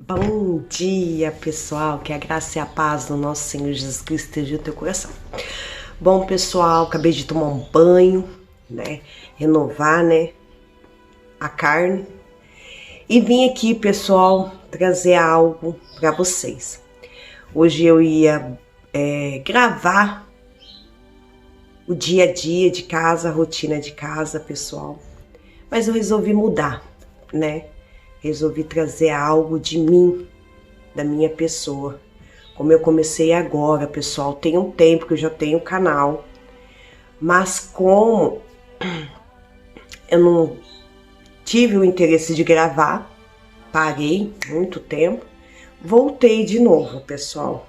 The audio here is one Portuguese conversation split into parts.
Bom dia, pessoal, que a graça e a paz do nosso Senhor Jesus Cristo esteja no teu coração. Bom, pessoal, acabei de tomar um banho, renovar, a carne. E vim aqui, pessoal, trazer algo para vocês. Hoje eu ia gravar o dia a dia de casa, a rotina de casa, pessoal. Mas eu resolvi mudar, Resolvi trazer algo de mim, da minha pessoa. Como eu comecei agora, pessoal, tem um tempo que eu já tenho canal. Mas como eu não tive o interesse de gravar, parei muito tempo, voltei de novo, pessoal.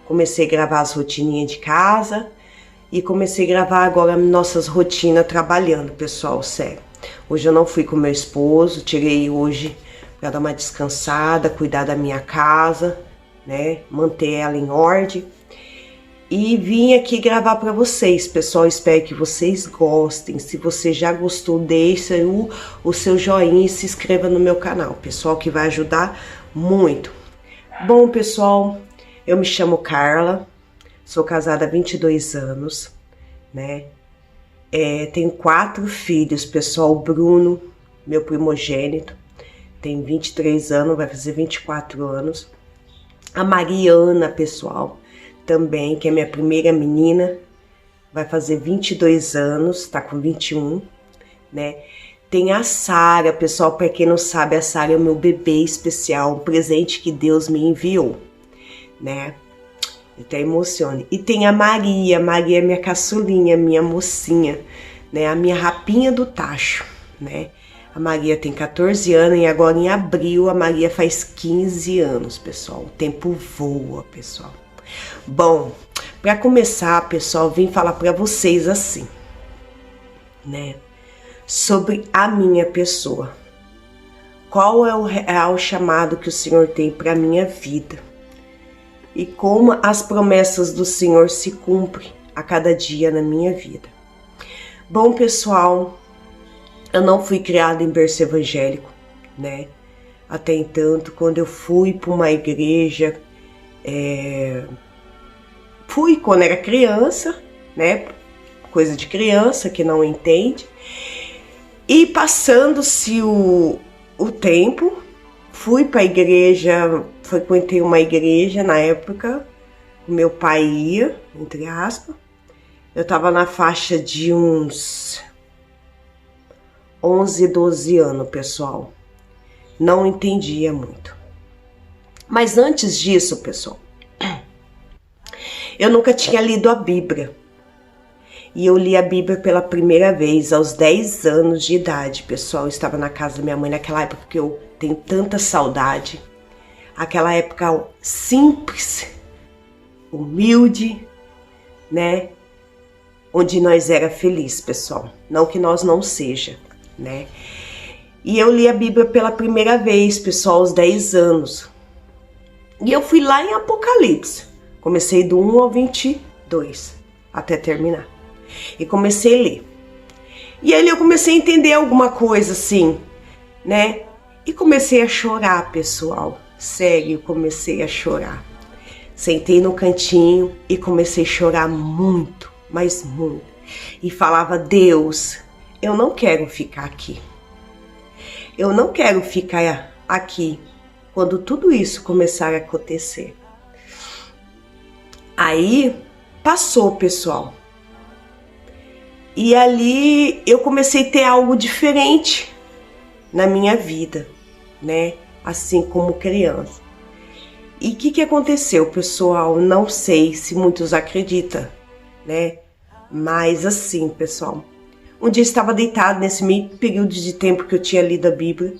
Comecei a gravar as rotininhas de casa e comecei a gravar agora nossas rotinas trabalhando, pessoal, sério. Hoje eu não fui com meu esposo, tirei hoje para dar uma descansada, cuidar da minha casa, manter ela em ordem. E vim aqui gravar para vocês, pessoal. Espero que vocês gostem. Se você já gostou, deixa o seu joinha e se inscreva no meu canal, pessoal, que vai ajudar muito. Bom, pessoal, eu me chamo Carla, sou casada há 22 anos, tenho 4 filhos, pessoal. O Bruno, meu primogênito, tem 23 anos, vai fazer 24 anos. A Mariana, pessoal, também, que é minha primeira menina, vai fazer 22 anos, tá com 21, Tem a Sara, pessoal, para quem não sabe, a Sara é o meu bebê especial, um presente que Deus me enviou, Eu até emociono. E tem a Maria é minha caçulinha, minha mocinha, a minha rapinha do tacho, A Maria tem 14 anos e agora em abril a Maria faz 15 anos, pessoal. O tempo voa, pessoal. Bom, para começar, pessoal, vim falar para vocês assim, sobre a minha pessoa. Qual é o real chamado que o Senhor tem para minha vida? E como as promessas do Senhor se cumprem a cada dia na minha vida. Bom, pessoal, eu não fui criada em berço evangélico, Até então, quando eu fui para uma igreja, fui quando era criança, Coisa de criança que não entende. E passando-se o tempo, fui para a igreja, frequentei uma igreja na época, meu pai ia, entre aspas. Eu estava na faixa de uns 11, 12 anos, pessoal. Não entendia muito. Mas antes disso, pessoal, eu nunca tinha lido a Bíblia. E eu li a Bíblia pela primeira vez aos 10 anos de idade, pessoal. Eu estava na casa da minha mãe naquela época que eu tenho tanta saudade. Aquela época simples, humilde, Onde nós era feliz, pessoal. Não que nós não seja, E eu li a Bíblia pela primeira vez, pessoal, aos 10 anos. E eu fui lá em Apocalipse. Comecei do 1 ao 22, até terminar. E comecei a ler. E aí eu comecei a entender alguma coisa assim, E comecei a chorar, pessoal. Sério, comecei a chorar. Sentei no cantinho e comecei a chorar muito, mas muito. E falava: Deus, eu não quero ficar aqui. Eu não quero ficar aqui quando tudo isso começar a acontecer. Aí passou, pessoal. E ali eu comecei a ter algo diferente na minha vida, Assim como criança. E o que aconteceu, pessoal? Não sei se muitos acreditam, Mas assim, pessoal, um dia eu estava deitada nesse meio período de tempo que eu tinha lido a Bíblia.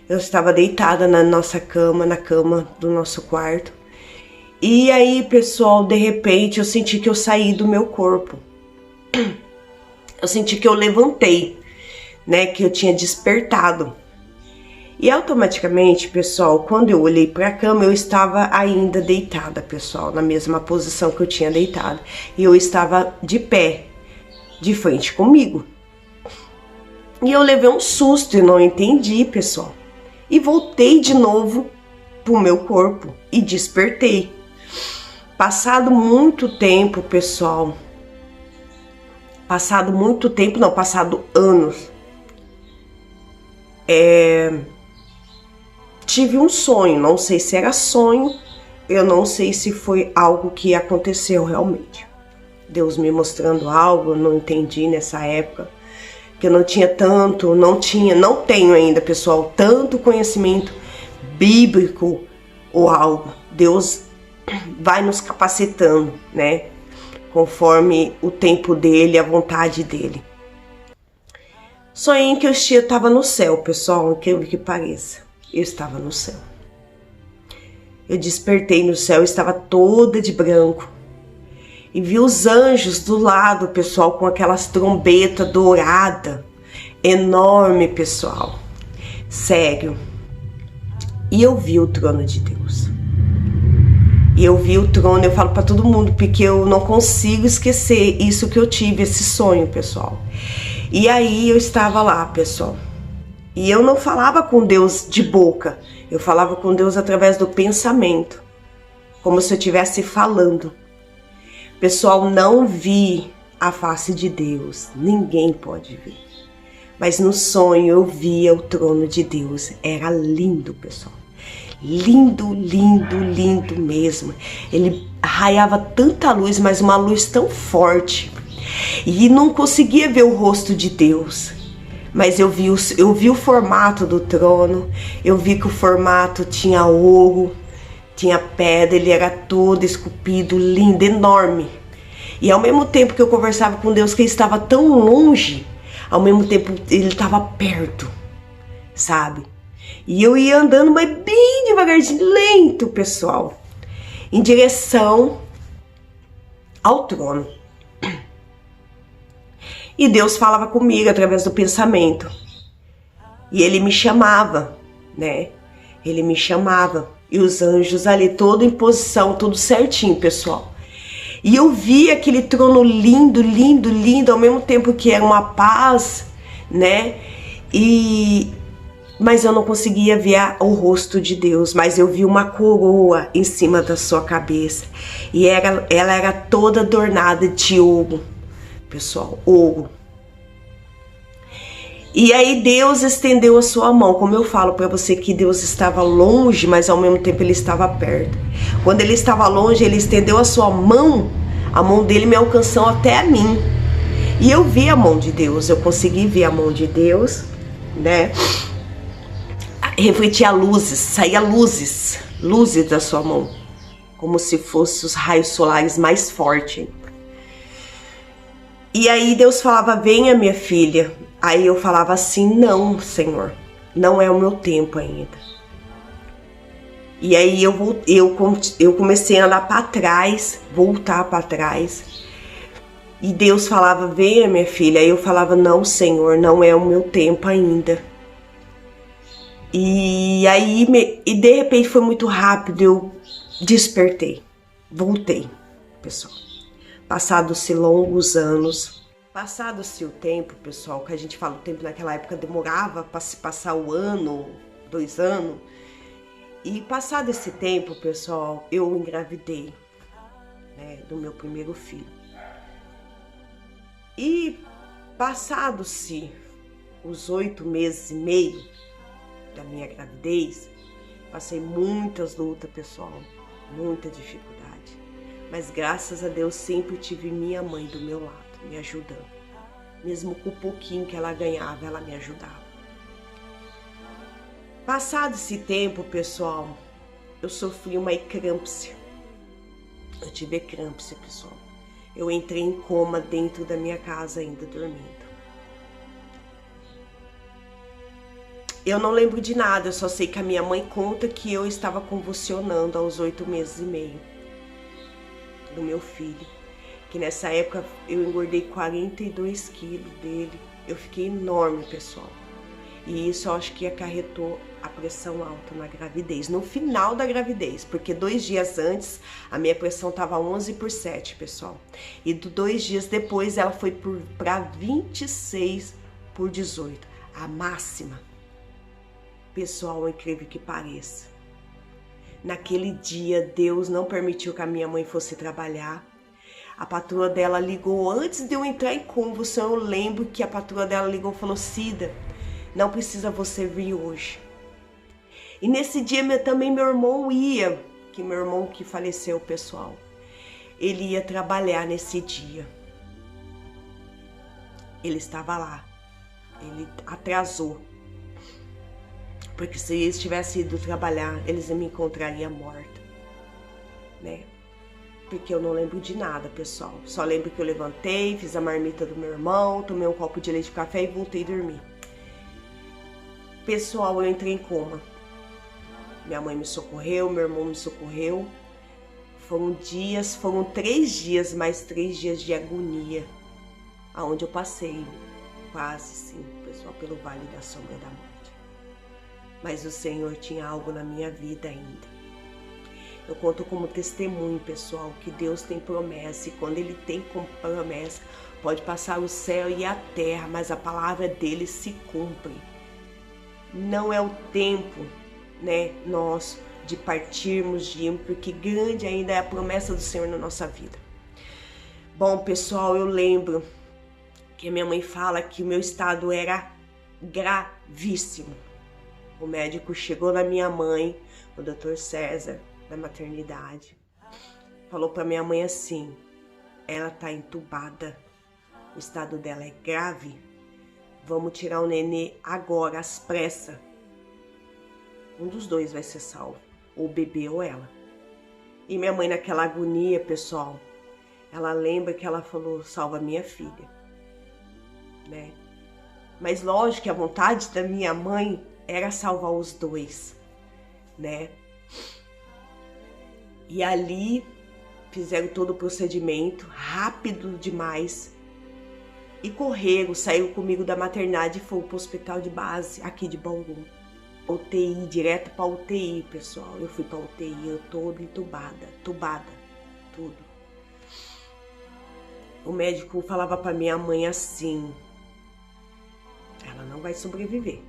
Eu estava deitada na nossa cama, na cama do nosso quarto. E aí, pessoal, de repente eu senti que eu saí do meu corpo. Eu senti que eu levantei, que eu tinha despertado. E automaticamente, pessoal, quando eu olhei para a cama, eu estava ainda deitada, pessoal, na mesma posição que eu tinha deitado. E eu estava de pé, de frente comigo. E eu levei um susto e não entendi, pessoal. E voltei de novo pro meu corpo e despertei. Passado muito tempo, pessoal, passado anos, tive um sonho, não sei se era sonho, eu não sei se foi algo que aconteceu realmente. Deus me mostrando algo, eu não entendi nessa época, que eu não tenho ainda, pessoal, tanto conhecimento bíblico ou algo. Deus vai nos capacitando, né? Conforme o tempo dele, a vontade dele. Sonhei que eu estava no céu, pessoal, incrível que pareça. Eu estava no céu. Eu despertei no céu, estava toda de branco. E vi os anjos do lado, pessoal, com aquelas trombetas douradas. Enorme, pessoal. Sério. E eu vi o trono de Deus. E eu vi o trono, eu falo para todo mundo, porque eu não consigo esquecer isso que eu tive, esse sonho, pessoal. E aí eu estava lá, pessoal. E eu não falava com Deus de boca, eu falava com Deus através do pensamento, como se eu estivesse falando. Pessoal, não vi a face de Deus, ninguém pode ver. Mas no sonho eu via o trono de Deus, era lindo, pessoal. Lindo, lindo, lindo mesmo. Ele raiava tanta luz, mas uma luz tão forte. E não conseguia ver o rosto de Deus. Mas eu vi o formato do trono. Eu vi que o formato tinha ouro, tinha pedra, ele era todo esculpido, lindo, enorme. E ao mesmo tempo que eu conversava com Deus, que ele estava tão longe, ao mesmo tempo ele estava perto, sabe? E eu ia andando, mas bem devagarzinho, lento, pessoal, em direção ao trono. E Deus falava comigo através do pensamento. E ele me chamava, né? Ele me chamava. E os anjos ali, todo em posição, tudo certinho, pessoal. E eu vi aquele trono lindo, lindo, lindo, ao mesmo tempo que era uma paz, né? Mas eu não conseguia ver o rosto de Deus, mas eu vi uma coroa em cima da sua cabeça. E ela era toda adornada de ouro, pessoal, ouro. E aí Deus estendeu a sua mão, como eu falo para você que Deus estava longe, mas ao mesmo tempo ele estava perto. Quando ele estava longe, ele estendeu a sua mão, a mão dele me alcançou até a mim. E eu vi a mão de Deus, eu consegui ver a mão de Deus, né? Refletia luzes, saía luzes da sua mão, como se fossem os raios solares mais fortes. E aí Deus falava, venha minha filha. Aí eu falava assim, não, Senhor, não é o meu tempo ainda. E aí eu comecei a andar para trás, voltar para trás. E Deus falava, venha minha filha. Aí eu falava, não, Senhor, não é o meu tempo ainda. E aí, de repente foi muito rápido, eu despertei, voltei, pessoal. Passados-se longos anos, passado-se o tempo, pessoal, que a gente fala, o tempo naquela época demorava para se passar o ano, 2 anos. E passado esse tempo, pessoal, eu engravidei, né, do meu primeiro filho. E passados-se os 8 meses e meio da minha gravidez, passei muitas lutas, pessoal, muita dificuldade. Mas graças a Deus sempre tive minha mãe do meu lado, me ajudando. Mesmo com o pouquinho que ela ganhava, ela me ajudava. Passado esse tempo, pessoal, eu sofri uma eclâmpsia. Eu tive eclâmpsia, pessoal. Eu entrei em coma dentro da minha casa ainda dormindo. Eu não lembro de nada, eu só sei que a minha mãe conta que eu estava convulsionando aos 8 meses e meio do meu filho. Que nessa época eu engordei 42 quilos dele. Eu fiquei enorme, pessoal. E isso eu acho que acarretou a pressão alta na gravidez, no final da gravidez, porque 2 dias antes a minha pressão estava 11/7, pessoal. E 2 dias depois ela foi para 26/18, a máxima. Pessoal, é incrível que pareça. Naquele dia, Deus não permitiu que a minha mãe fosse trabalhar. A patroa dela ligou antes de eu entrar em convulsão. Eu lembro que a patroa dela ligou e falou: Cida, não precisa você vir hoje. E nesse dia também meu irmão ia, que meu irmão que faleceu, pessoal, ele ia trabalhar nesse dia. Ele estava lá, ele atrasou, porque se eles tivessem ido trabalhar, eles me encontrariam morta, né? Porque eu não lembro de nada, pessoal. Só lembro que eu levantei, fiz a marmita do meu irmão, tomei um copo de leite de café e voltei a dormir. Pessoal, eu entrei em coma. Minha mãe me socorreu, meu irmão me socorreu. Foram 3 dias, mais 3 dias de agonia, aonde eu passei quase, sim, pessoal, pelo vale da sombra da morte. Mas o Senhor tinha algo na minha vida ainda. Eu conto como testemunho, pessoal, que Deus tem promessa, e quando Ele tem promessa, pode passar o céu e a terra, mas a palavra dele se cumpre. Não é o tempo, né, nosso de partirmos, de irmos, porque grande ainda é a promessa do Senhor na nossa vida. Bom, pessoal, eu lembro que a minha mãe fala que o meu estado era gravíssimo. O médico chegou na minha mãe, o Dr. César, da maternidade, falou para minha mãe assim: ela tá entubada, o estado dela é grave, vamos tirar o nenê agora, às pressas. Um dos dois vai ser salvo, ou o bebê ou ela. E minha mãe, naquela agonia, pessoal, ela lembra que ela falou: salva minha filha, né? Mas lógico que a vontade da minha mãe era salvar os dois, né? E ali fizeram todo o procedimento, rápido demais, e correram, saíram comigo da maternidade e foram para o hospital de base, aqui de Bauru. UTI, direto para UTI, pessoal. Eu fui para UTI, eu toda entubada, tudo. O médico falava para minha mãe assim: ela não vai sobreviver.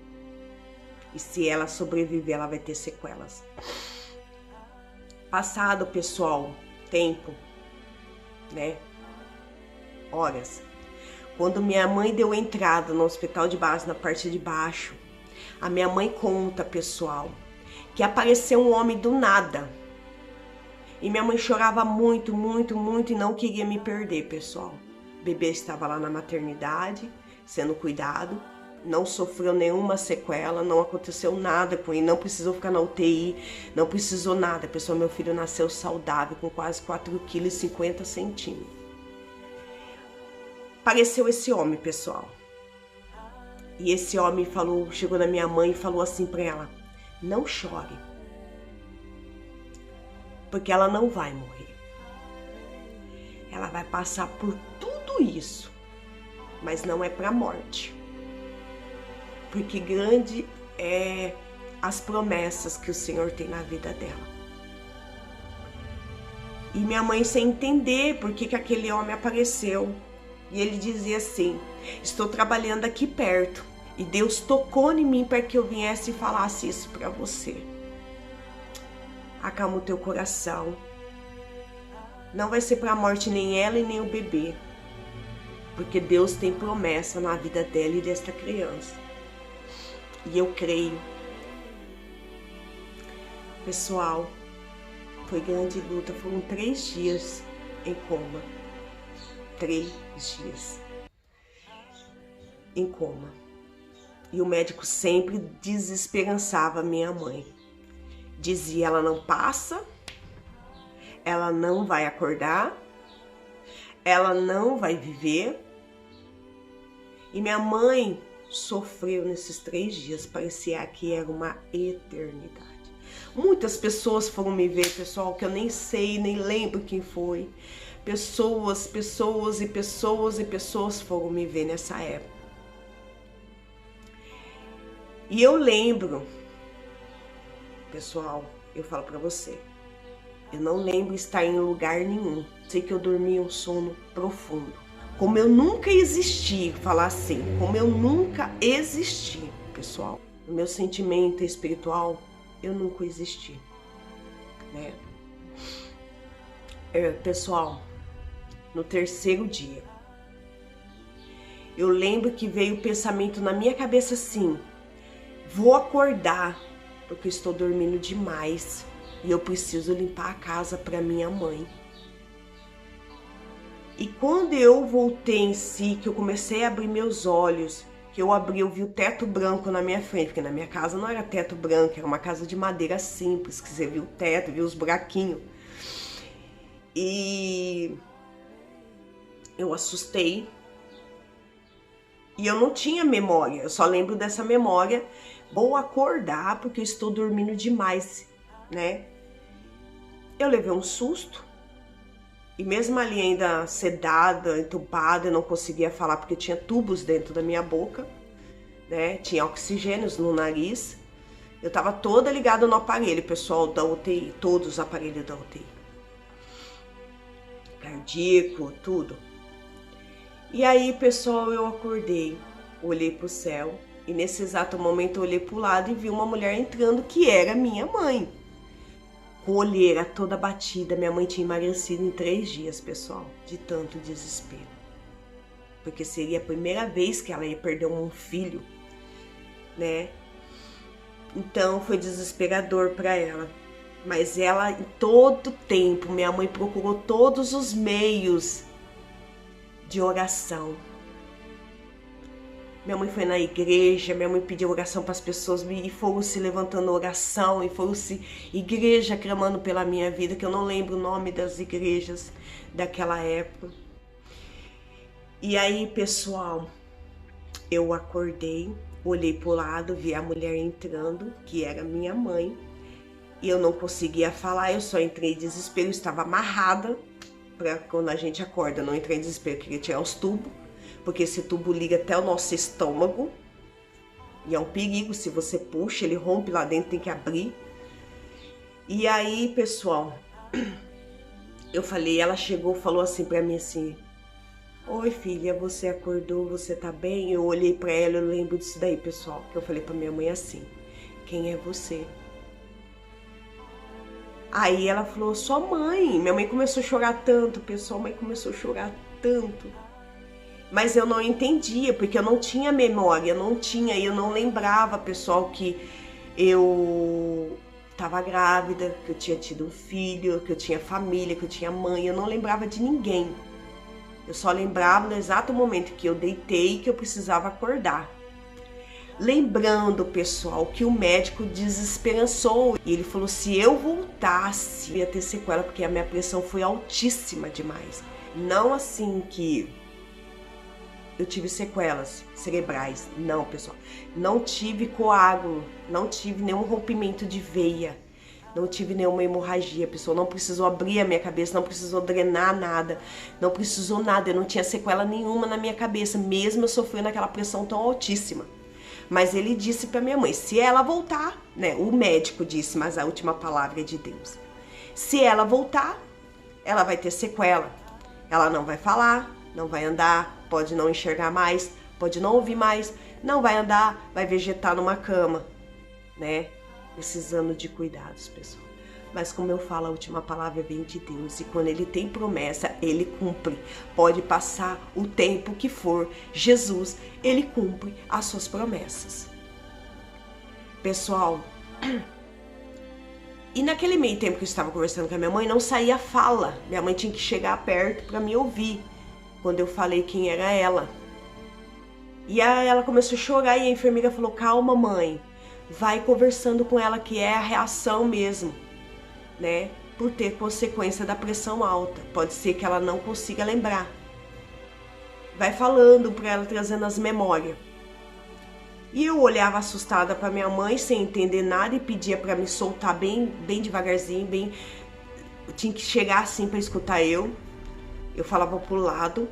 E se ela sobreviver, ela vai ter sequelas. Passado, pessoal, tempo, né? Horas. Quando minha mãe deu entrada no hospital de base, na parte de baixo, a minha mãe conta, pessoal, que apareceu um homem do nada. E minha mãe chorava muito, muito, muito e não queria me perder, pessoal. O bebê estava lá na maternidade, sendo cuidado. Não sofreu nenhuma sequela, não aconteceu nada com ele, não precisou ficar na UTI, não precisou nada. Pessoal, meu filho nasceu saudável, com quase 4,50 kg. Apareceu esse homem, pessoal. E esse homem falou, chegou na minha mãe e falou assim para ela: não chore, porque ela não vai morrer. Ela vai passar por tudo isso, mas não é para a morte. Porque grande é as promessas que o Senhor tem na vida dela. E minha mãe sem entender por que aquele homem apareceu. E ele dizia assim: estou trabalhando aqui perto e Deus tocou em mim para que eu viesse e falasse isso para você. Acalma o teu coração. Não vai ser para a morte nem ela e nem o bebê. Porque Deus tem promessa na vida dela e desta criança. E eu creio. Pessoal, foi grande luta. Foram 3 dias em coma. 3 dias em coma. E o médico sempre desesperançava minha mãe. Dizia: ela não passa, ela não vai acordar, ela não vai viver. E minha mãe sofreu nesses 3 dias, parecia que era uma eternidade. Muitas pessoas foram me ver, pessoal, que eu nem sei, nem lembro quem foi. Pessoas foram me ver nessa época. E eu lembro, pessoal, eu falo pra você, eu não lembro estar em lugar nenhum. Sei que eu dormi um sono profundo. Como eu nunca existi, falar assim, como eu nunca existi, pessoal. No meu sentimento espiritual, eu nunca existi. né? Pessoal, no terceiro dia, eu lembro que veio o pensamento na minha cabeça assim: vou acordar porque eu estou dormindo demais e eu preciso limpar a casa para minha mãe. E quando eu voltei em si, que eu comecei a abrir meus olhos, que eu abri, eu vi o teto branco na minha frente, porque na minha casa não era teto branco, era uma casa de madeira simples, que você viu o teto, viu os buraquinhos. E eu assustei. E eu não tinha memória, eu só lembro dessa memória. Vou acordar porque eu estou dormindo demais, né? Eu levei um susto. E mesmo ali ainda sedada, entubada, eu não conseguia falar porque tinha tubos dentro da minha boca, né? Tinha oxigênios no nariz. Eu tava toda ligada no aparelho, pessoal da UTI, todos os aparelhos da UTI. Cardíaco, tudo. E aí, pessoal, eu acordei, olhei pro céu e nesse exato momento eu olhei pro lado e vi uma mulher entrando que era minha mãe. Com olheira toda batida, minha mãe tinha emagrecido em 3 dias, pessoal, de tanto desespero. Porque seria a primeira vez que ela ia perder um filho, né? Então foi desesperador para ela. Mas ela, em todo tempo, minha mãe procurou todos os meios de oração. Minha mãe foi na igreja, minha mãe pediu oração para as pessoas e foram se levantando oração e foram se igreja clamando pela minha vida, que eu não lembro o nome das igrejas daquela época. E aí, pessoal, eu acordei, olhei pro lado, vi a mulher entrando, que era minha mãe, e eu não conseguia falar, eu só entrei em desespero, eu estava amarrada, para quando a gente acorda, não entrei em desespero, eu queria tirar os tubos, porque esse tubo liga até o nosso estômago e é um perigo, se você puxa, ele rompe lá dentro, tem que abrir. E aí, pessoal, eu falei, ela chegou, falou assim pra mim assim: oi filha, você acordou, você tá bem? Eu olhei pra ela, eu lembro disso daí, pessoal, que eu falei pra minha mãe assim: quem é você? Aí ela falou: sua mãe. Minha mãe começou a chorar tanto, pessoal, mãe começou a chorar tanto. Mas eu não entendia, porque eu não tinha memória, eu não lembrava, pessoal, que eu estava grávida, que eu tinha tido um filho, que eu tinha família, que eu tinha mãe, eu não lembrava de ninguém. Eu só lembrava no exato momento que eu deitei e que eu precisava acordar. Lembrando, pessoal, que o médico desesperançou e ele falou: se eu voltasse, eu ia ter sequela, porque a minha pressão foi altíssima demais. Não assim que eu tive sequelas cerebrais, não, pessoal. Não tive coágulo, não tive nenhum rompimento de veia, não tive nenhuma hemorragia, pessoal. Não precisou abrir a minha cabeça, não precisou drenar nada, não precisou nada. Eu não tinha sequela nenhuma na minha cabeça, mesmo eu sofrendo aquela pressão tão altíssima. Mas ele disse para minha mãe: se ela voltar, né? O médico disse, mas a última palavra é de Deus. Se ela voltar, ela vai ter sequela. Ela não vai falar, não vai andar, pode não enxergar mais, pode não ouvir mais, não vai andar, vai vegetar numa cama, né? Precisando de cuidados, pessoal. Mas como eu falo, a última palavra vem de Deus. E quando Ele tem promessa, Ele cumpre. Pode passar o tempo que for, Jesus, Ele cumpre as suas promessas. Pessoal, e naquele meio tempo que eu estava conversando com a minha mãe, não saía fala. Minha mãe tinha que chegar perto para me ouvir quando eu falei quem era ela. E aí ela começou a chorar e a enfermeira falou: calma, mãe, vai conversando com ela, que é a reação mesmo, né? Por ter consequência da pressão alta. Pode ser que ela não consiga lembrar. Vai falando para ela, trazendo as memórias. E eu olhava assustada para minha mãe, sem entender nada, e pedia para me soltar bem devagarzinho, bem. Eu tinha que chegar assim para escutar eu. Eu falava pro lado.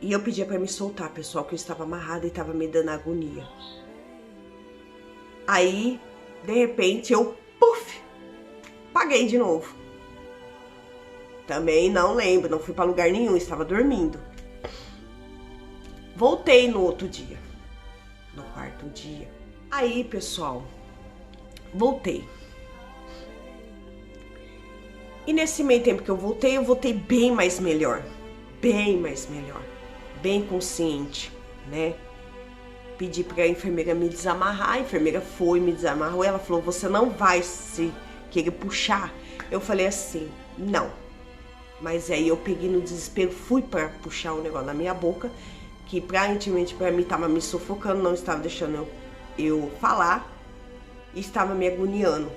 E eu pedia para me soltar, pessoal, que eu estava amarrada e estava me dando agonia. Aí, de repente, eu, puf, paguei de novo. Também não lembro, não fui para lugar nenhum, estava dormindo. Voltei no outro dia, no quarto dia. Aí, pessoal, voltei. E nesse meio tempo que eu voltei bem mais melhor. Bem mais melhor. Bem consciente, né? Pedi pra enfermeira me desamarrar, a enfermeira foi, me desamarrou. Ela falou, você não vai se querer puxar. Eu falei assim, não. Mas aí eu peguei no desespero, fui pra puxar o negócio na minha boca, que aparentemente pra mim tava me sufocando, não estava deixando eu falar, e estava me agoniando.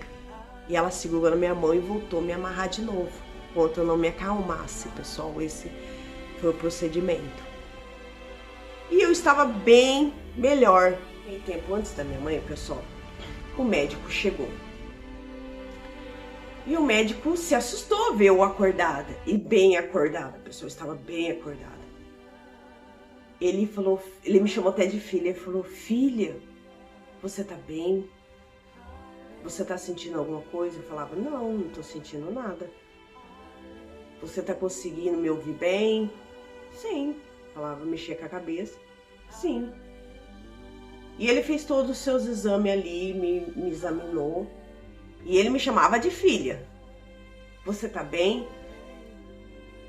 E ela segurou na minha mão e voltou a me amarrar de novo, enquanto eu não me acalmasse, pessoal. Esse foi o procedimento. E eu estava bem melhor. Em tempo antes da minha mãe, pessoal, o médico chegou. E o médico se assustou ver eu acordada, e bem acordada, a pessoa estava bem acordada. Ele falou, ele me chamou até de filha, ele falou, filha, você tá bem? Você tá sentindo alguma coisa? Eu falava, não tô sentindo nada. Você tá conseguindo me ouvir bem? Sim. Falava, mexia com a cabeça. Sim. E ele fez todos os seus exames ali, me examinou. E ele me chamava de filha. Você tá bem?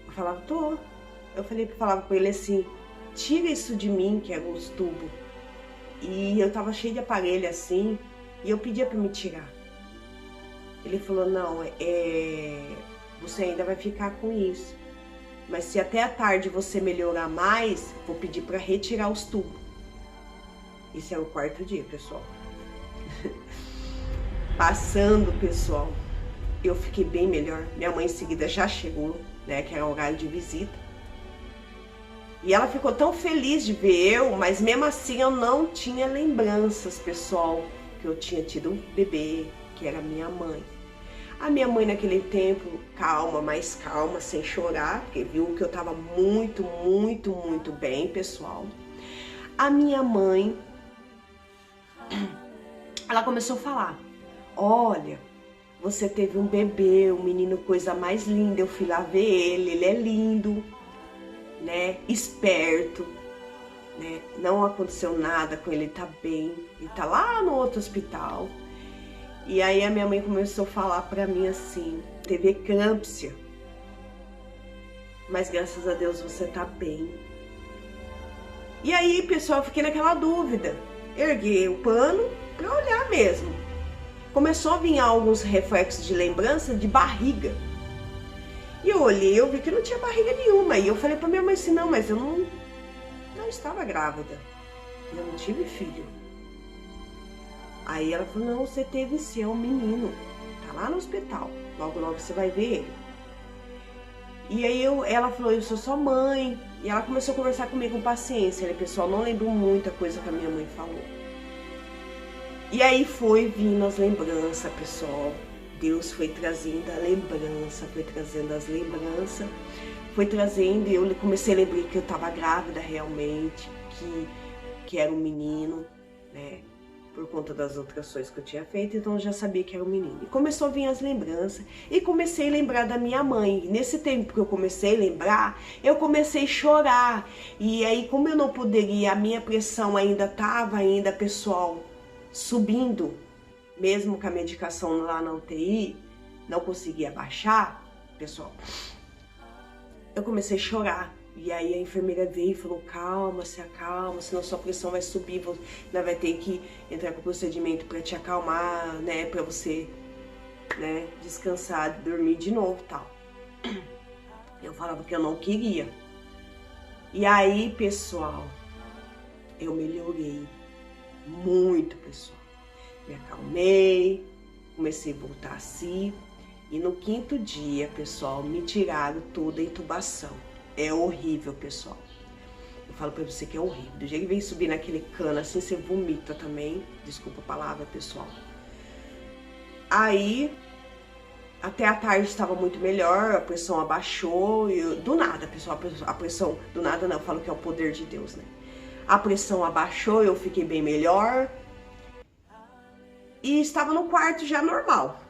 Eu falava, tô. Eu falava com ele assim, tira isso de mim, que eram os tubos. E eu tava cheia de aparelho assim, e eu pedia pra me tirar. Ele falou, não, você ainda vai ficar com isso. Mas se até a tarde você melhorar mais, vou pedir pra retirar os tubos. Esse é o 4º dia, pessoal. Passando, pessoal, eu fiquei bem melhor. Minha mãe em seguida já chegou, né, que era horário de visita. E ela ficou tão feliz de ver eu, mas mesmo assim eu não tinha lembranças, pessoal, que eu tinha tido um bebê, que era minha mãe. A minha mãe naquele tempo, calma, mais calma, sem chorar, porque viu que eu tava muito, muito, muito bem, pessoal. A minha mãe, ela começou a falar, olha, você teve um bebê, um menino, coisa mais linda, eu fui lá ver ele é lindo, né, esperto, né, não aconteceu nada com ele, ele tá bem, ele tá lá no outro hospital. E aí a minha mãe começou a falar pra mim assim, teve eclâmpsia, mas graças a Deus você tá bem. E aí, pessoal, eu fiquei naquela dúvida, erguei o pano pra olhar mesmo. Começou a vir alguns reflexos de lembrança de barriga. E eu olhei, eu vi que não tinha barriga nenhuma. E eu falei pra minha mãe assim, não, mas eu não estava grávida, eu não tive filho. Aí ela falou, não, você teve sim, é um menino, tá lá no hospital, logo logo você vai ver ele. E aí ela falou, eu sou sua mãe, e ela começou a conversar comigo com paciência, né, pessoal, não lembro muita coisa que a minha mãe falou. E aí foi vindo as lembranças, pessoal, Deus foi trazendo a lembrança, foi trazendo as lembranças, foi trazendo, e eu comecei a lembrar que eu tava grávida realmente, que era um menino, né, por conta das ultrações que eu tinha feito, então eu já sabia que era um menino. E começou a vir as lembranças, e comecei a lembrar da minha mãe. E nesse tempo que eu comecei a lembrar, eu comecei a chorar. E aí, como eu não poderia, a minha pressão ainda estava, pessoal, subindo, mesmo com a medicação lá na UTI, não conseguia baixar, pessoal, eu comecei a chorar. E aí a enfermeira veio e falou, calma, se acalma, senão sua pressão vai subir, você vai ter que entrar com o procedimento para te acalmar, né, para você, né, descansar, dormir de novo e tal. Eu falava que eu não queria. E aí, pessoal, eu melhorei muito, pessoal. Me acalmei, comecei a voltar a si. E no 5º dia, pessoal, me tiraram toda a intubação. É horrível, pessoal. Eu falo pra você que é horrível. Do jeito que vem subir naquele cano, assim, você vomita também. Desculpa a palavra, pessoal. Aí, até a tarde estava muito melhor, a pressão abaixou. Do nada, pessoal, a pressão... Do nada não, eu falo que é o poder de Deus, né? A pressão abaixou, eu fiquei bem melhor. E estava no quarto já normal.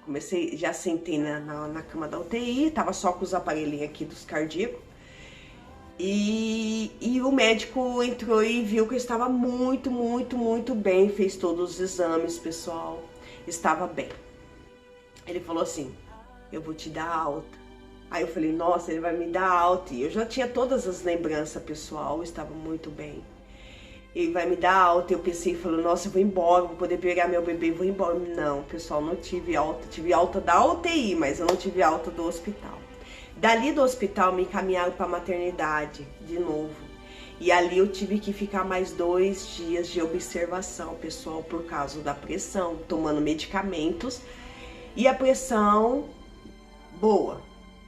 Comecei, já sentei na cama da UTI, tava só com os aparelhinhos aqui dos cardíacos. E o médico entrou e viu que eu estava muito, muito, muito bem. Fez todos os exames, pessoal. Estava bem. Ele falou assim, eu vou te dar alta. Aí eu falei, nossa, ele vai me dar alta. E eu já tinha todas as lembranças, pessoal, eu estava muito bem. Ele vai me dar alta. Eu pensei, falei, nossa, eu vou embora, vou poder pegar meu bebê e vou embora. Não, pessoal, não tive alta. Tive alta da UTI, mas eu não tive alta do hospital. Dali do hospital me encaminharam para a maternidade de novo. E ali eu tive que ficar mais 2 dias de observação, pessoal, por causa da pressão, tomando medicamentos. E a pressão boa,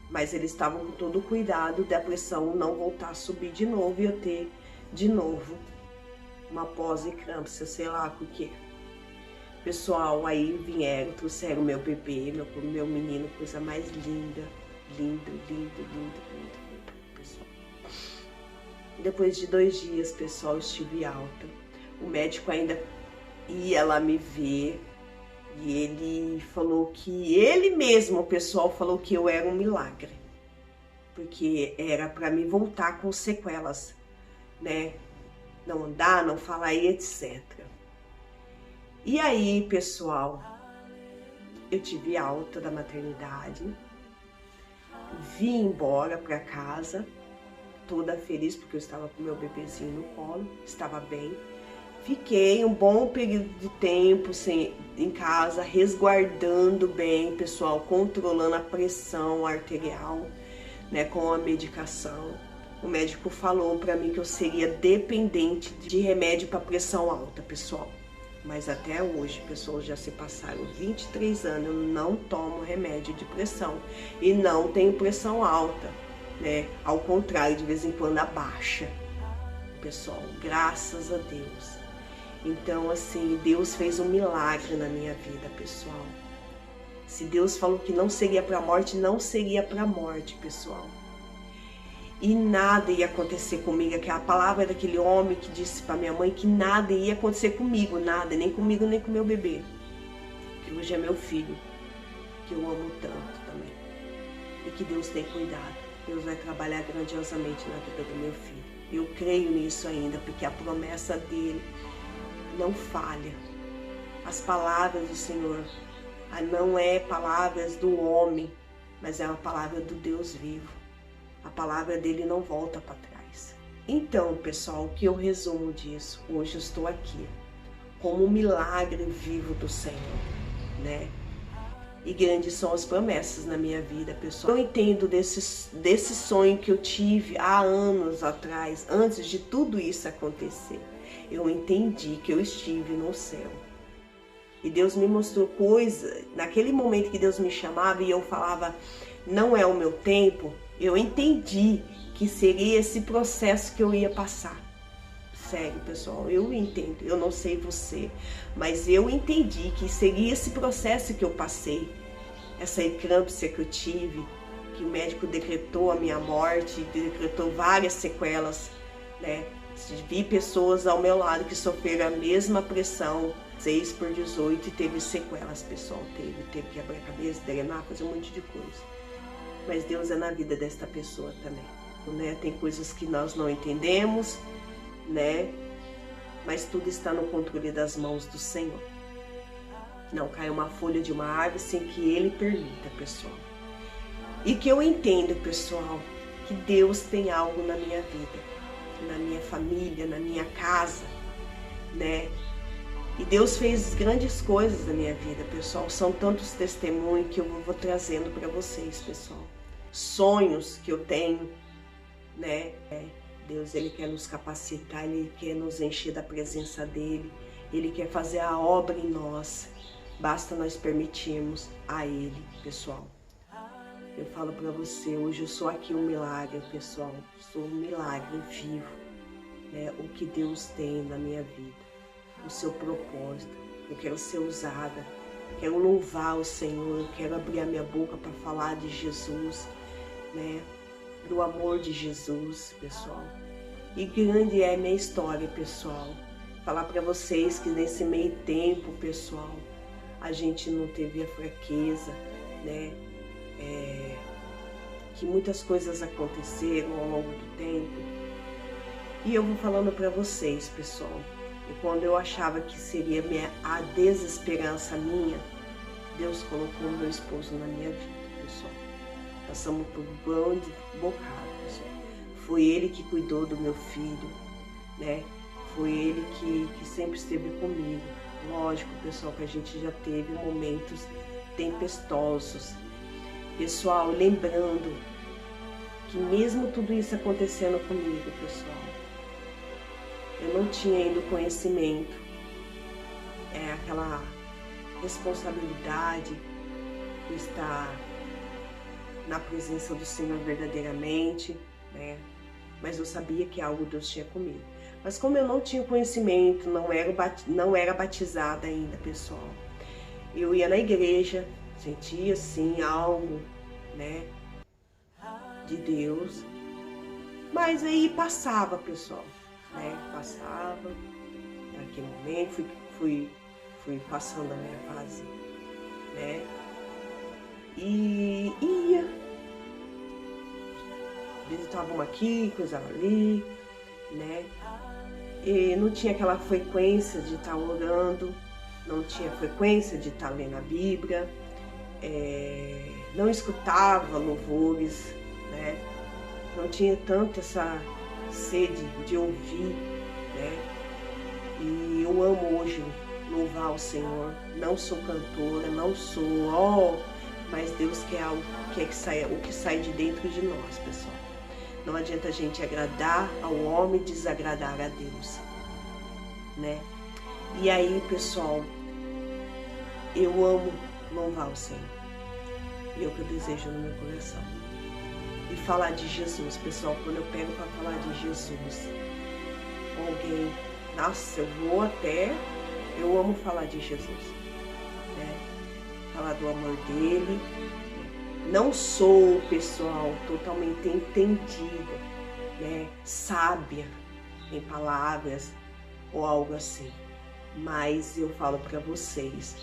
mas eles estavam com todo o cuidado da pressão não voltar a subir de novo e eu ter de novo uma pós-eclâmpsia, sei lá o que. Pessoal, aí vieram, trouxeram meu bebê, meu menino, coisa mais linda, lindo, pessoal. Depois de 2 dias, pessoal, eu estive alta. O médico ainda ia lá me ver e ele falou que ele mesmo, o pessoal, falou que eu era um milagre, porque era para me voltar com sequelas, né? Não andar, não falar e etc. E aí, pessoal, eu tive alta da maternidade, vim embora para casa, toda feliz porque eu estava com meu bebezinho no colo, estava bem. Fiquei um bom período de tempo em casa, resguardando bem, pessoal, controlando a pressão arterial, né, com a medicação. O médico falou para mim que eu seria dependente de remédio para pressão alta, pessoal. Mas até hoje, pessoal, já se passaram 23 anos, eu não tomo remédio de pressão e não tenho pressão alta, né? Ao contrário, de vez em quando abaixa, pessoal, graças a Deus. Então, assim, Deus fez um milagre na minha vida, pessoal. Se Deus falou que não seria para a morte, não seria para a morte, pessoal. E nada ia acontecer comigo. Aquela palavra daquele homem que disse para minha mãe que nada ia acontecer comigo, nada, nem comigo, nem com meu bebê, que hoje é meu filho, que eu amo tanto também. E que Deus tem cuidado. Deus vai trabalhar grandiosamente na vida do meu filho. Eu creio nisso ainda, porque a promessa dele não falha. As palavras do Senhor não é palavras do homem, mas é uma palavra do Deus vivo. A palavra dele não volta para trás. Então, pessoal, o que eu resumo disso? Hoje eu estou aqui como um milagre vivo do Senhor, né? E grandes são as promessas na minha vida, pessoal. Eu entendo desse sonho que eu tive há anos atrás, antes de tudo isso acontecer. Eu entendi que eu estive no céu. E Deus me mostrou coisas. Naquele momento que Deus me chamava e eu falava, não é o meu tempo, eu entendi que seria esse processo que eu ia passar. Sério, pessoal, eu entendo. Eu não sei você, mas eu entendi que seria esse processo que eu passei. Essa eclâmpsia que eu tive, que o médico decretou a minha morte, decretou várias sequelas, né? Vi pessoas ao meu lado que sofreram a mesma pressão, 6/18, e teve sequelas, pessoal. Teve quebrar a cabeça, drenar, fazer um monte de coisa. Mas Deus é na vida desta pessoa também, né? Tem coisas que nós não entendemos, né? Mas tudo está no controle das mãos do Senhor. Não cai uma folha de uma árvore sem que Ele permita, pessoal. E que eu entendo, pessoal, que Deus tem algo na minha vida, na minha família, na minha casa, né? E Deus fez grandes coisas na minha vida, pessoal. São tantos testemunhos que eu vou trazendo para vocês, pessoal. Sonhos que eu tenho, né? Deus, Ele quer nos capacitar, Ele quer nos encher da presença dEle. Ele quer fazer a obra em nós. Basta nós permitirmos a Ele, pessoal. Eu falo para você, hoje eu sou aqui um milagre, pessoal. Sou um milagre vivo, né? O que Deus tem na minha vida. O seu propósito, eu quero ser usada, quero louvar o Senhor, quero abrir a minha boca para falar de Jesus, né? Do amor de Jesus, pessoal. E grande é a minha história, pessoal. Falar para vocês que nesse meio tempo, pessoal, a gente não teve a fraqueza, né? Que muitas coisas aconteceram ao longo do tempo. E eu vou falando para vocês, pessoal. E quando eu achava que seria a desesperança minha, Deus colocou meu esposo na minha vida, pessoal. Passamos por um bando de bocado, pessoal. Foi ele que cuidou do meu filho, né? Foi ele que sempre esteve comigo. Lógico, pessoal, que a gente já teve momentos tempestosos. Pessoal, lembrando que mesmo tudo isso acontecendo comigo, pessoal, eu não tinha ainda o conhecimento, aquela responsabilidade de estar na presença do Senhor verdadeiramente, né? Mas eu sabia que algo Deus tinha comigo. Mas como eu não tinha conhecimento, não era batizada ainda, pessoal, eu ia na igreja, sentia assim algo, né, de Deus, mas aí passava, pessoal, né? Passava, naquele momento fui passando a minha fase, né? E ia, visitava uma aqui, coisava ali, né? E não tinha aquela frequência de estar orando, não tinha frequência de estar lendo a Bíblia, não escutava louvores, né? Não tinha tanto essa sede de ouvir, né? E eu amo hoje louvar o Senhor. Não sou cantora, não sou, mas Deus quer algo, quer que saia, o que sai de dentro de nós, pessoal. Não adianta a gente agradar ao homem e desagradar a Deus, né? E aí, pessoal, eu amo louvar o Senhor. E é o que eu desejo no meu coração. E falar de Jesus, pessoal, quando eu pego para falar de Jesus, alguém, nossa, eu amo falar de Jesus, né? Falar do amor dele. Não sou, pessoal, totalmente entendida, né? Sábia em palavras ou algo assim, mas eu falo para vocês,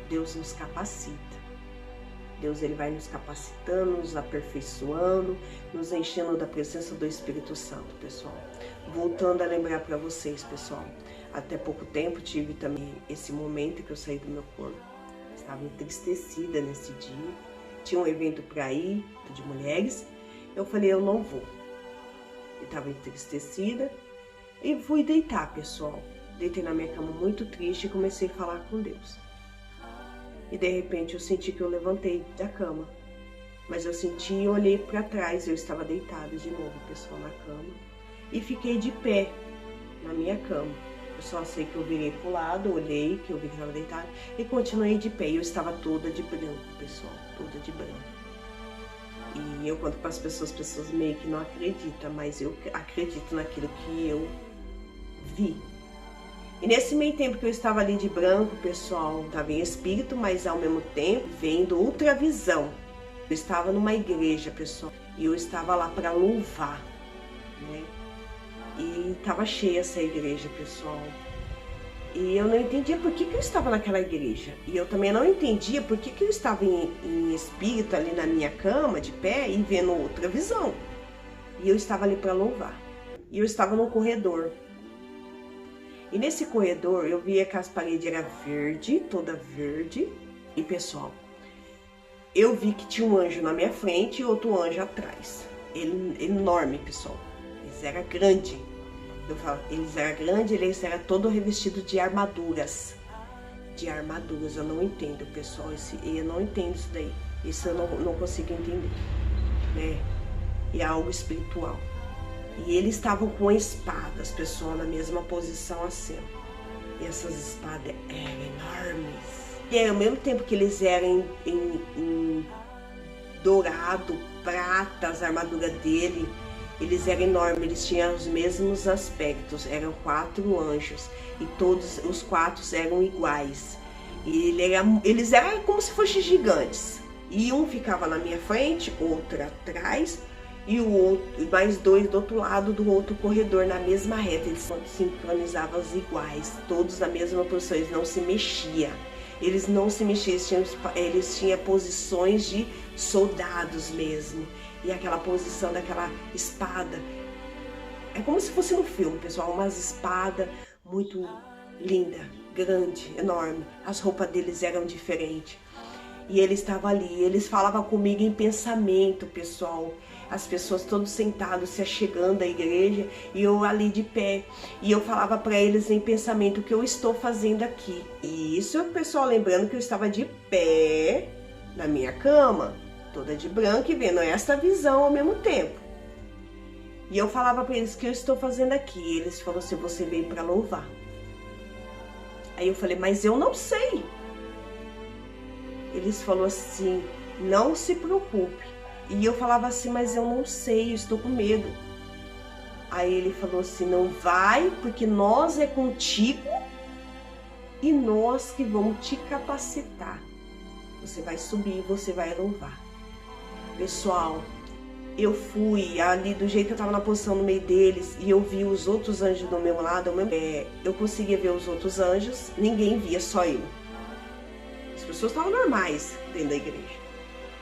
Deus nos capacita. Deus, ele vai nos capacitando, nos aperfeiçoando, nos enchendo da presença do Espírito Santo, pessoal. Voltando a lembrar para vocês, pessoal, até pouco tempo tive também esse momento que eu saí do meu corpo. Estava entristecida nesse dia. Tinha um evento para ir, de mulheres. Eu falei, eu não vou. Eu estava entristecida e fui deitar, pessoal. Deitei na minha cama muito triste e comecei a falar com Deus. E de repente eu senti que eu levantei da cama. Mas eu senti e olhei para trás. Eu estava deitada de novo, pessoal, na cama. E fiquei de pé na minha cama. Eu só sei que eu virei pro lado, olhei, que eu vi que estava deitada e continuei de pé. E eu estava toda de branco, pessoal, toda de branco. E eu conto para as pessoas meio que não acreditam, mas eu acredito naquilo que eu vi. E nesse meio tempo que eu estava ali de branco, pessoal, estava em espírito, mas ao mesmo tempo vendo ultravisão. Eu estava numa igreja, pessoal, e eu estava lá para louvar, né? E estava cheia essa igreja, pessoal. E eu não entendia por que eu estava naquela igreja. E eu também não entendia por que eu estava em espírito ali na minha cama, de pé, e vendo outra visão. E eu estava ali para louvar. E eu estava num corredor. E nesse corredor eu via que as paredes eram verdes, toda verde. E pessoal, eu vi que tinha um anjo na minha frente e outro anjo atrás. Ele, enorme, pessoal. Eles eram grandes. Eu falo, eles eram todo revestido de armaduras. De armaduras, eu não entendo, pessoal. Eu não entendo isso daí. Isso eu não consigo entender, né? E é algo espiritual. E eles estavam com espadas, pessoal, na mesma posição assim. E essas espadas eram enormes. E ao mesmo tempo que eles eram em dourado, prata, as armaduras dele, eles eram enormes, eles tinham os mesmos aspectos, eram 4 anjos e todos os 4 eram iguais. E eles eram como se fossem gigantes. E um ficava na minha frente, outro atrás e o outro, mais 2 do outro lado do outro corredor, na mesma reta. Eles sincronizavam os iguais, todos na mesma posição, eles não se mexiam. Eles não se mexiam, eles tinham posições de soldados mesmo. E aquela posição daquela espada, é como se fosse no filme, pessoal, umas espadas muito linda, grande, enorme. As roupas deles eram diferentes. E ele estava ali, eles falavam comigo em pensamento, pessoal. As pessoas todos sentados, se achegando à igreja, e eu ali de pé. E eu falava para eles em pensamento o que eu estou fazendo aqui. E isso, pessoal, lembrando que eu estava de pé na minha cama, toda de branco e vendo essa visão ao mesmo tempo. E eu falava para eles o que eu estou fazendo aqui. E eles falaram assim, você veio para louvar. Aí eu falei, mas eu não sei. Eles falaram assim, não se preocupe. E eu falava assim, mas eu não sei, eu estou com medo. Aí ele falou assim, não vai, porque nós é contigo e nós que vamos te capacitar. Você vai subir, você vai louvar. Pessoal, eu fui ali do jeito que eu estava na posição no meio deles e eu vi os outros anjos do meu lado. Eu conseguia ver os outros anjos, ninguém via, só eu. As pessoas estavam normais dentro da igreja.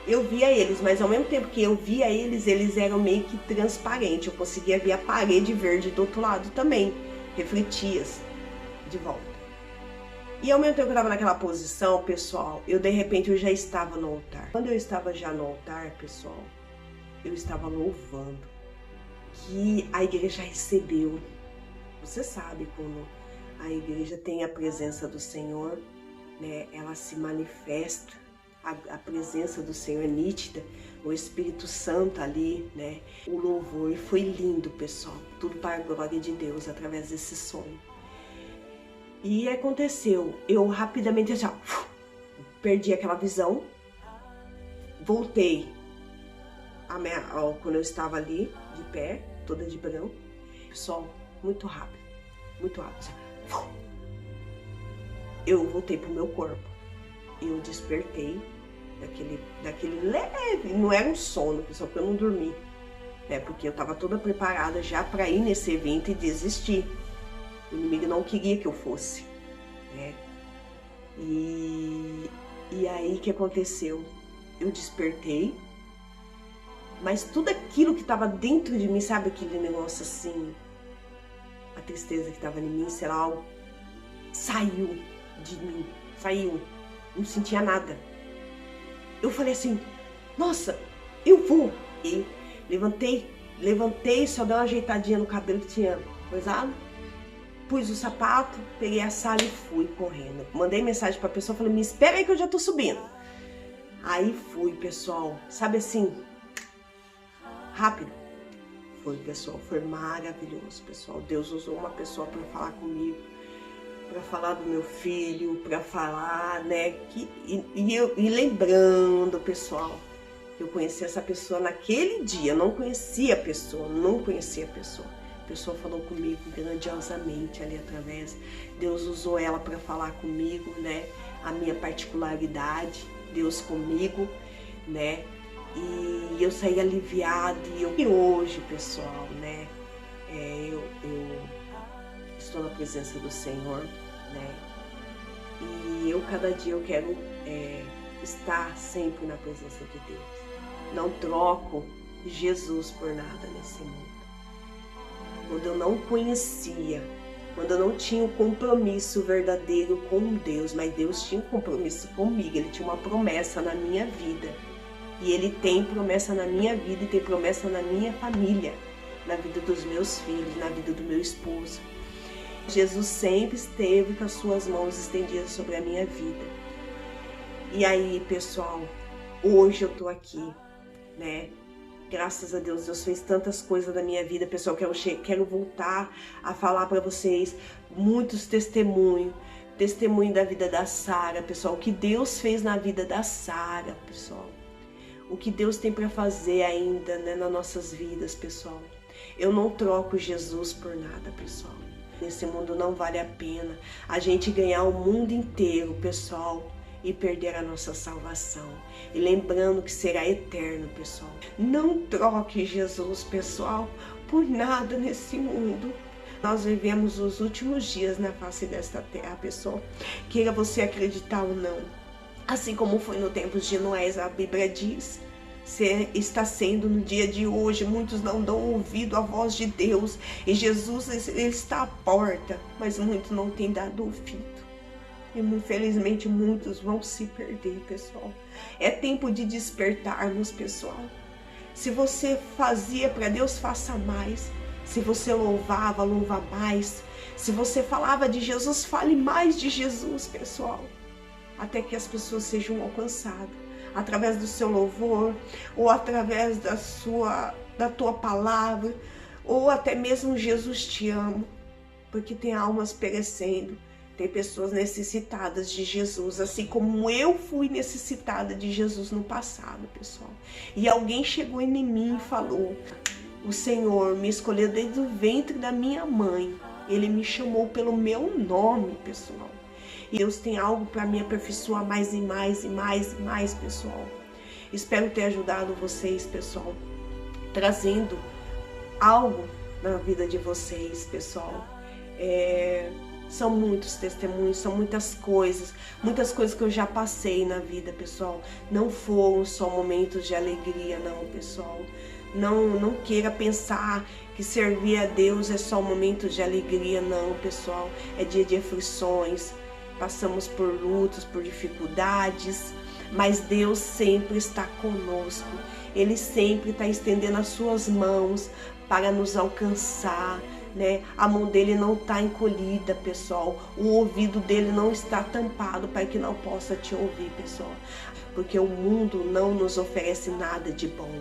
Eu via eles, mas ao mesmo tempo que eu via eles, eles eram meio que transparentes. Eu conseguia ver a parede verde do outro lado também, refletia de volta. E ao mesmo tempo que eu estava naquela posição, pessoal, de repente eu já estava no altar. Quando eu estava já no altar, pessoal, eu estava louvando, que a igreja recebeu. Você sabe quando a igreja tem a presença do Senhor, né? Ela se manifesta. A presença do Senhor é nítida, o Espírito Santo ali, né? O louvor foi lindo, pessoal. Tudo para a glória de Deus, através desse sonho. E aconteceu, eu rapidamente já perdi aquela visão, voltei quando eu estava ali, de pé, toda de branco. Pessoal, muito rápido. Eu voltei pro meu corpo. Eu despertei daquele leve, não era um sono, pessoal, porque eu não dormi, né? Porque eu estava toda preparada já para ir nesse evento e desistir. O inimigo não queria que eu fosse, né? E aí o que aconteceu? Eu despertei, mas tudo aquilo que estava dentro de mim, sabe aquele negócio assim, a tristeza que estava em mim, sei lá, saiu de mim, saiu. Não sentia nada. Eu falei assim, nossa, eu vou. E levantei, só dei uma ajeitadinha no cabelo que tinha coisado. Pus o sapato, peguei a sala e fui correndo. Mandei mensagem pra pessoa, falei, me espera aí que eu já tô subindo. Aí fui, pessoal, sabe assim, rápido. Foi, pessoal, foi maravilhoso, pessoal. Deus usou uma pessoa para falar comigo, para falar do meu filho, para falar, né, e lembrando, pessoal, eu conheci essa pessoa naquele dia, não conhecia a pessoa, a pessoa falou comigo grandiosamente ali através, Deus usou ela para falar comigo, né, a minha particularidade, Deus comigo, né, e eu saí aliviada, e hoje, pessoal, né, eu estou na presença do Senhor, né? E cada dia eu quero estar sempre na presença de Deus. Não troco Jesus por nada nesse mundo. Quando eu não conhecia, quando eu não tinha um compromisso verdadeiro com Deus, mas Deus tinha um compromisso comigo, Ele tinha uma promessa na minha vida. E Ele tem promessa na minha vida e tem promessa na minha família, na vida dos meus filhos, na vida do meu esposo. Jesus sempre esteve com as suas mãos estendidas sobre a minha vida. E aí, pessoal, hoje eu tô aqui, né? Graças a Deus, Deus fez tantas coisas na minha vida, pessoal. Quero voltar a falar para vocês muitos testemunho da vida da Sara, pessoal. O que Deus fez na vida da Sara, pessoal. O que Deus tem para fazer ainda, né, nas nossas vidas, pessoal. Eu não troco Jesus por nada, pessoal. Nesse mundo não vale a pena a gente ganhar o mundo inteiro, pessoal, e perder a nossa salvação. E lembrando que será eterno, pessoal. Não troque Jesus, pessoal, por nada nesse mundo. Nós vivemos os últimos dias na face desta terra, pessoal. Queira você acreditar ou não. Assim como foi no tempo de Noé, a Bíblia diz, está sendo no dia de hoje. Muitos não dão ouvido à voz de Deus. E Jesus, ele está à porta, mas muitos não têm dado ouvido. E infelizmente muitos vão se perder, pessoal. É tempo de despertarmos, pessoal. Se você fazia para Deus, faça mais. Se você louvava, louva mais. Se você falava de Jesus, fale mais de Jesus, pessoal. Até que as pessoas sejam alcançadas. Através do seu louvor, ou através da tua palavra, ou até mesmo Jesus te ama. Porque tem almas perecendo. Tem pessoas necessitadas de Jesus, assim como eu fui necessitada de Jesus no passado, pessoal. E alguém chegou em mim e falou: o Senhor me escolheu desde o ventre da minha mãe. Ele me chamou pelo meu nome, pessoal. E Deus tem algo para me aperfeiçoar mais e mais e mais e mais, pessoal. Espero ter ajudado vocês, pessoal, trazendo algo na vida de vocês, pessoal. São muitos testemunhos, são muitas coisas que eu já passei na vida, pessoal. Não foram só momentos de alegria, não, pessoal. Não queira pensar que servir a Deus é só momentos de alegria, não, pessoal. É dia de aflições, passamos por lutas, por dificuldades, mas Deus sempre está conosco. Ele sempre está estendendo as suas mãos para nos alcançar. A mão dele não está encolhida, pessoal. O ouvido dele não está tampado para que não possa te ouvir, pessoal. Porque o mundo não nos oferece nada de bom.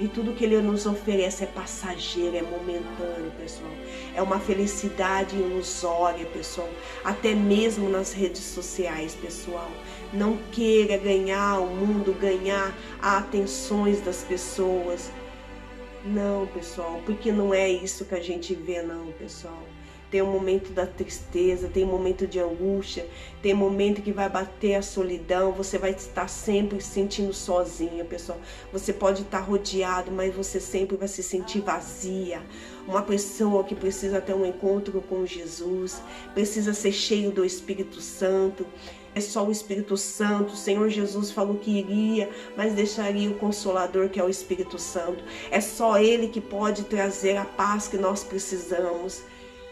E tudo que ele nos oferece é passageiro, é momentâneo, pessoal. É uma felicidade ilusória, pessoal. Até mesmo nas redes sociais, pessoal. Não queira ganhar o mundo, ganhar as atenções das pessoas. Não, pessoal, porque não é isso que a gente vê, não, pessoal. Tem um momento da tristeza, tem um momento de angústia, tem um momento que vai bater a solidão, você vai estar sempre se sentindo sozinha, pessoal. Você pode estar rodeado, mas você sempre vai se sentir vazia. Uma pessoa que precisa ter um encontro com Jesus, precisa ser cheio do Espírito Santo. É só o Espírito Santo. O Senhor Jesus falou que iria, mas deixaria o Consolador, que é o Espírito Santo. É só Ele que pode trazer a paz que nós precisamos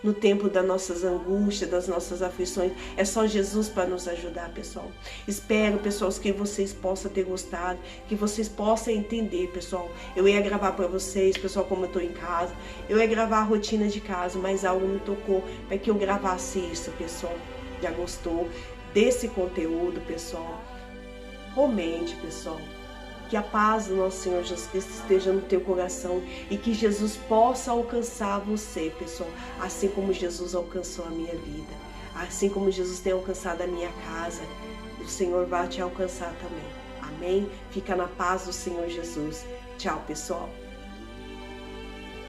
no tempo das nossas angústias, das nossas aflições. É só Jesus para nos ajudar, pessoal. Espero, pessoal, que vocês possam ter gostado, que vocês possam entender, pessoal. Eu ia gravar para vocês, pessoal, como eu estou em casa. Eu ia gravar a rotina de casa, mas algo me tocou para que eu gravasse isso, pessoal. Já gostou desse conteúdo, pessoal? Comente, pessoal. Que a paz do nosso Senhor Jesus Cristo esteja no teu coração e que Jesus possa alcançar você, pessoal, assim como Jesus alcançou a minha vida, assim como Jesus tem alcançado a minha casa, o Senhor vai te alcançar também. Amém? Fica na paz do Senhor Jesus. Tchau, pessoal.